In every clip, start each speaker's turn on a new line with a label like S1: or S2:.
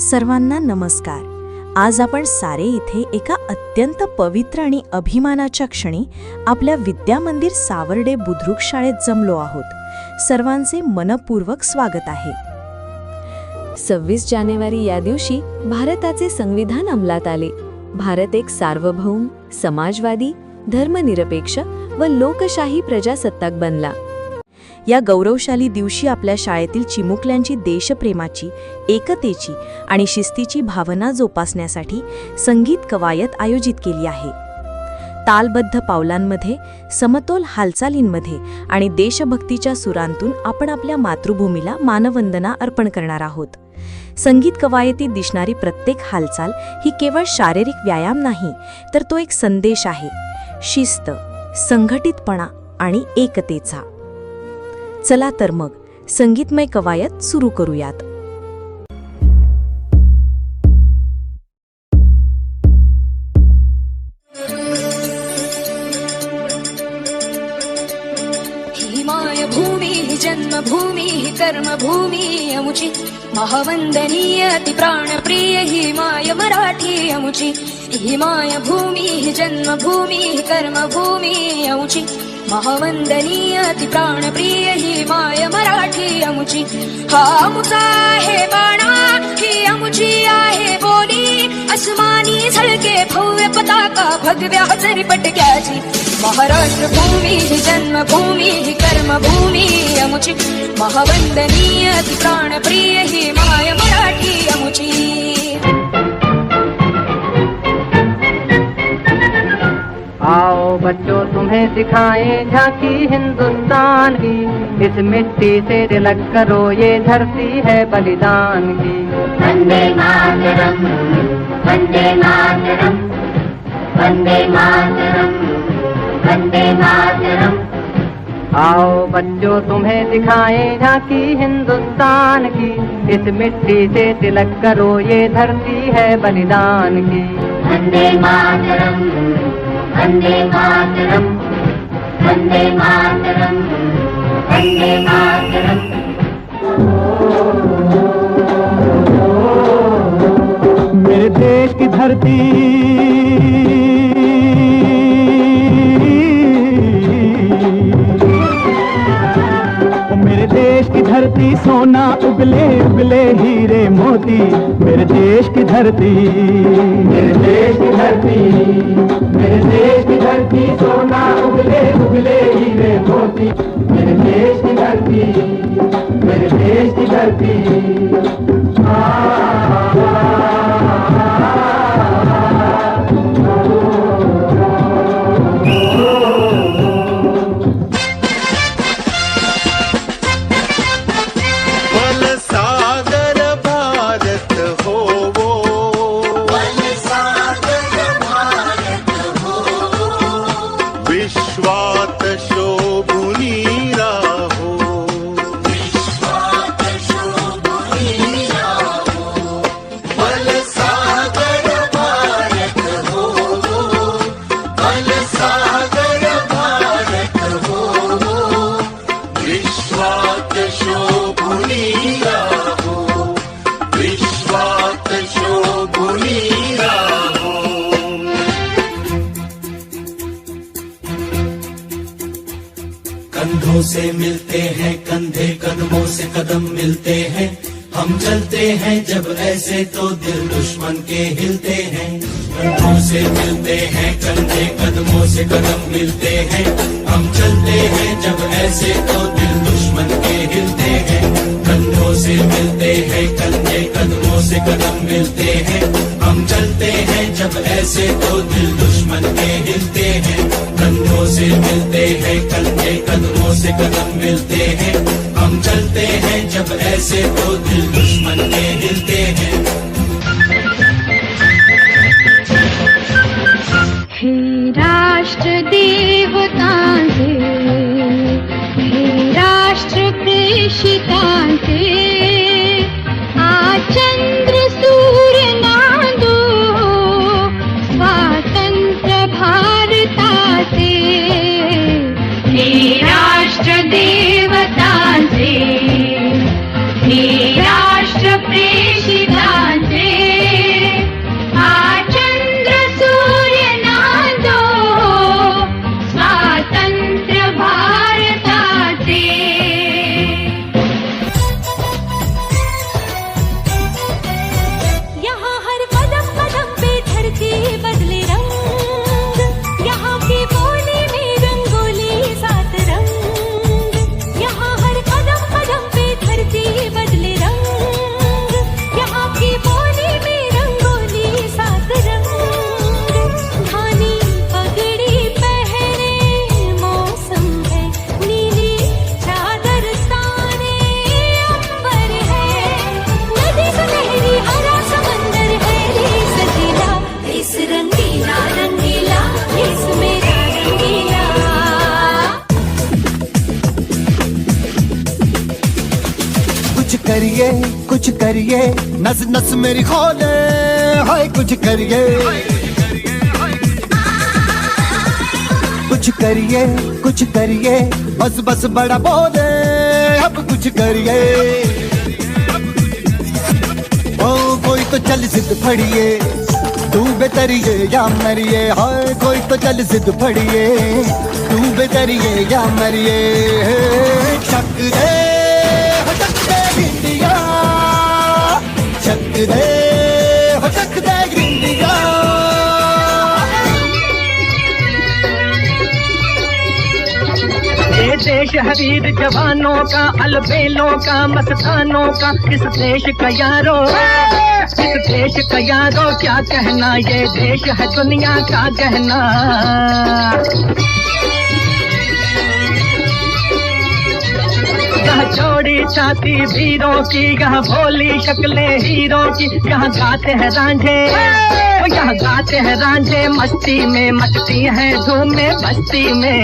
S1: सर्वांना नमस्कार. आज आपण सारे इथे एका अत्यंत पवित्र आणि अभिमानाच्या क्षणी आपल्या विद्यामंदिर सावर्डे बुद्रुक शाळेत जमलो आहोत. सर्वांचे मनपूर्वक स्वागत आहे.
S2: 26 जानेवारी या दिवशी भारताचे संविधान अंमलात आले. भारत एक सार्वभौम, समाजवादी, धर्मनिरपेक्ष व लोकशाही प्रजासत्ताक बनला.
S1: या गौरवशाली दिवशी आपल्या शाळेतील चिमुकल्यांची देशप्रेमाची, एकतेची आणि शिस्तीची भावना जोपासण्यासाठी संगीत कवायत आयोजित केली आहे. तालबद्ध पावलांमध्ये, समतोल हालचालींमध्ये आणि देशभक्तीच्या सुरांतून आपण आपल्या मातृभूमीला मानवंदना अर्पण करणार आहोत. संगीत कवायतीत दिसणारी प्रत्येक हालचाल ही केवळ शारीरिक व्यायाम नाही, तर तो एक संदेश आहे, शिस्त, संघटितपणा आणि एकतेचा. चला तर मग संगीतमय कवायत सुरू करूयात.
S3: हिमाय भूमी जन्मभूमी कर्मभूमी अमुची महावंदनीय अति प्राणप्रिय हिमाय मराठी अमुची. हिमाय भूमी जन्मभूमी कर्मभूमी अमुची महावंदनीय अति प्राणप्रिय हिमाय मराठी अमुची. हा अमुचा आहे बाणा, ही अमुची आहे बोली, अस्मानी झळके भव्य पताका भगव्या हजरी पटक्याची. महाराष्ट्र भूमी जन्मभूमी कर्मभूमी अमुची महावंदनीय अति प्राणप्रिय हिमाय मराठी अमुची.
S4: आओ बच्चों तुम्हें सिखाएं झांकी हिंदुस्तान की, इस मिट्टी से तिलक करो ये धरती है बलिदान की.
S5: वंदे मातरम, वंदे मातरम, वंदे मातरम, वंदे मातरम.
S4: आओ बच्चों तुम्हें सिखाएं झांकी हिंदुस्तान की, इस मिट्टी से तिलक करो ये धरती है बलिदान की.
S5: वंदे मातरम, वंदे मातरम, वंदे मातरम, वंदे मातरम.
S6: मेरे देश की धरती, मेरे देश की धरती सोना उगले उगले हीरे मोती. मेरे देश की धरती, मेरे देश की धरती, मेरे देश की धरती सोना उगले उगले हीरे मोती. मेरे देश की धरती, मेरे देश की धरती.
S7: विश्वात शोभुनी राहो, विश्वात शोभुनी राहो. बलसागर भारत हो, बलसागर भारत हो. विश्वात शोभुनी राहो, विश्वात शोभुनी राहो.
S8: कंधों से मिलते हैं कंधे, कदमों से कदम मिलते हैं. हम चलते हैं जब ऐसे तो दिल दुश्मन के हिलते हैं. कंधों से मिलते हैं कंधे, कदमों से कदम मिलते हैं. हम चलते हैं जब ऐसे तो दिल दुश्मन के हिलते हैं. कंधों से मिलते हैं कंधे, कदमों से कदम मिलते हैं. हम चलते हैं जब ऐसे तो दिल दुश्मन के हिलते हैं. कंधों से मिलते हैं कंधे, कदमों से कदम मिलते हैं. हम चलते हैं जब ऐसे तो दिल दुश्मन के हिलते हैं.
S9: हे राष्ट्र देवतांचे, हे राष्ट्र प्रेषितांचे, आज चंद्र सूर्य नांदो स्वातंत्र्य भारताचे. हे राष्ट्र देवतांचे, हे राष्ट्र प्रेषितांचे, वाजे चंद्र सूर्य नांदो स्वातंत्र्य भारताचे
S3: यहाँ हर कदम कदम पे धरती बदले रंग, यहाँ की बोली में रंगोली सात रंग। यहाँ हर कदम कदम पे धरती बदले रंग, यहाँ की बोली में रंगोली सात रंग। धानी पगड़ी पहने मौसम है, नीली चादर ताने अंबर है। नदी सुनहरी हरा समंदर है रे सजीला, इस रंगीला रंगीला इस मेरा रंगीला।
S6: कुछ करिए नस नस मेरी खोले, हाय कुछ करिए कुछ करिए बस बस बड़ा बोले, अब कुछ करिए। ओ कोई तो चल जिद फड़िए, तू बेतरिए या मरिए, हाय कोई तो चल जिद फड़िए, तू बेतरिए या मरिए। चक दे गिंडिया, चक दे गिंडिया।
S4: ये देश है वीर जवानों का, अलबेलों का, मस्तानों का। इस देश का यारो, इस देश का यारो क्या कहना, ये देश है दुनिया का गहना। यहाँ चौड़ी छाती वीरों की, यहाँ भोली शक्लें हीरों की। यहाँ गाते हैं रांझे, यहाँ गाते हैं रांझे मस्ती में, मस्ती है धूम में बस्ती में।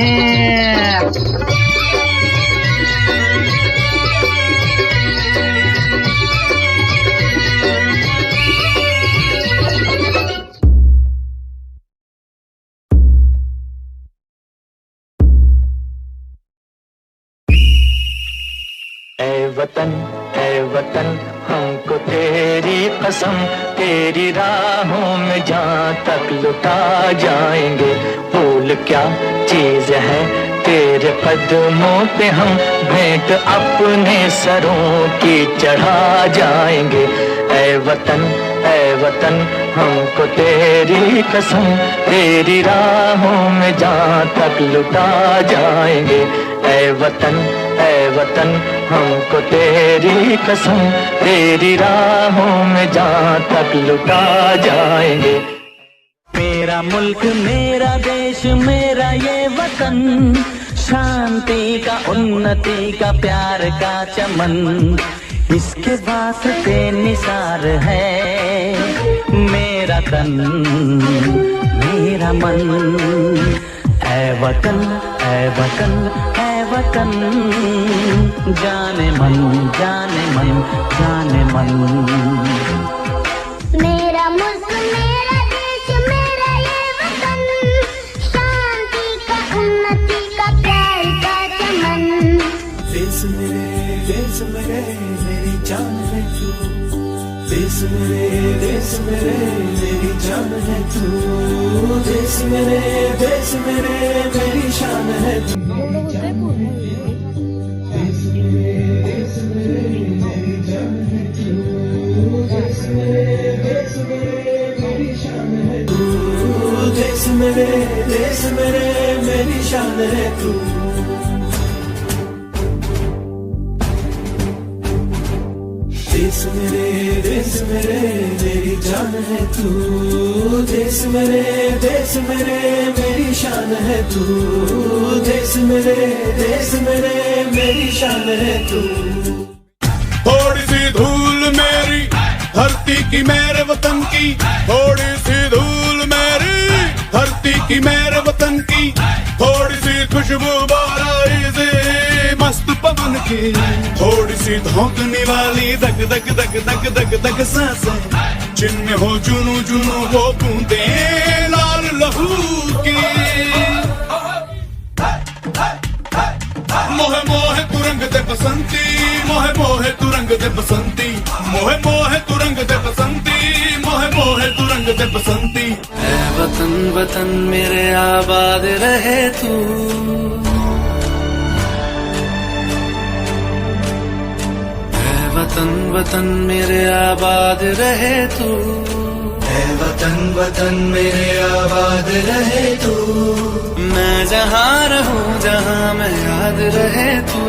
S6: ऐ वतन हमको तेरी कसम, तेरी राहों में जहाँ तक लुटा जाएंगे। भूल क्या चीज है तेरे कदमों पे, हम भेंट अपने सरों की चढ़ा जाएंगे। ऐ वतन हमको तेरी कसम, तेरी राहों में जहाँ तक लुटा जाएंगे। ऐ वतन हमको तेरी कसम, तेरी राहों में जहाँ तक लुटा जाएंगे। मेरा मुल्क मेरा देश मेरा ये वतन, शांति का उन्नति का प्यार का चमन, इसके वास्ते निसार है मेरा तन मेरा मन। ऐ वतन ऐ वतन ऐ वतन, जाने मन जाने मन जाने मन।
S5: मेरा मुल्क मेरा देश मेरा ये वतन, शांति का उन्नति का प्यार का चमन।
S8: देश मेरे मेरी जान है तू, देश मेरे मेरी जान है तू। देश मेरे मेरी शान है तू। देश मेरे मेरी जान है तू, देश मेरे मेरी शान है तू। देश मेरे मेरी शान है तू। देश मेरे मेरी जान है तू, देश मेरे मेरी शान है तू। देश मेरे मेरी शान है तू। थोड़ी सी धूल मेरी धरती की मेरे वतन की, थोड़ी सी धूल मेरी धरती की मेरे वतन की। थोड़ी सी खुशबू बाराई से मस्त पवन की, थोड़ी सी धोकने वाली धक धक धक धक धक धक सांसें, जिनमें हो जुनू जुनू वो बूंदे लाल लहू की। मोहे मोहे तुरंग दे बसंती, मोहे मोहे तुरंग दे बसंती, मोहे मोहे तुरंग दे बसंती।
S10: वतन मेरे आबाद रहे तू, ऐ वतन वतन मेरे आबाद रहे तू,
S8: ऐ वतन वतन मेरे आबाद रहे तू।
S10: मैं जहाँ रहूं जहाँ मैं याद रहे तू,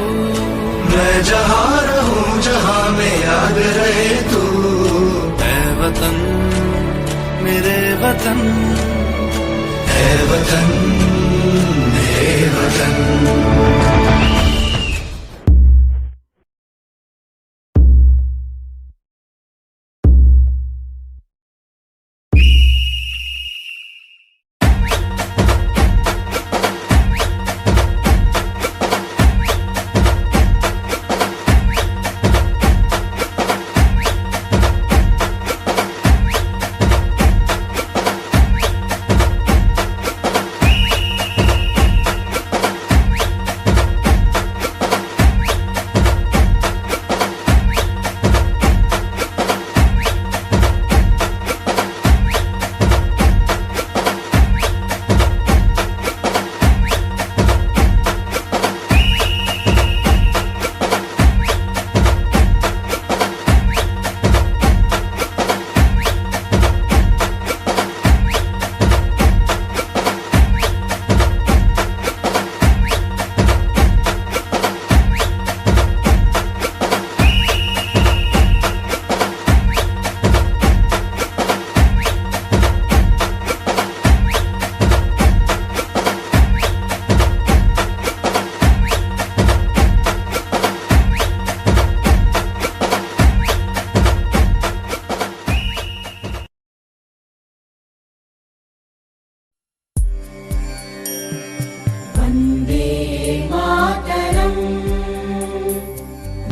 S8: मैं जहाँ रहूं जहाँ मैं याद रहे तू।
S10: ऐ वतन मेरे वतन,
S8: ऐ वतन मेरे वतन।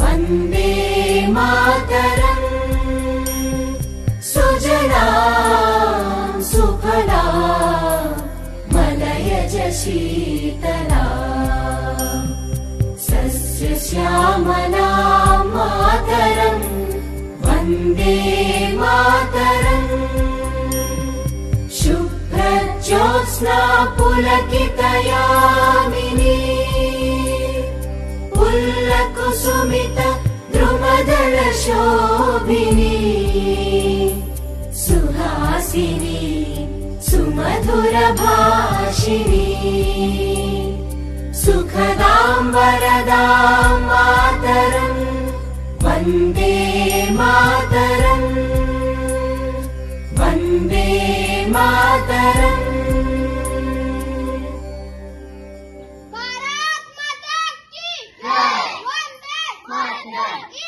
S3: वन्दे मातरम् सुजला सुफला मलयज शीतला सस्यश्यामला मातरम् वन्दे मातरम् शुभ्रज्योत्स्ना पुलकितयामिनी पुल्लकुसुमित द्रुमदल शोभिनी सुहासिनी सुमधुर भाषिणी सुखदां वरदां मातरम् वन्दे मातरम् वन्दे मातरम्
S5: भारत माता की जय वंदे मातरम।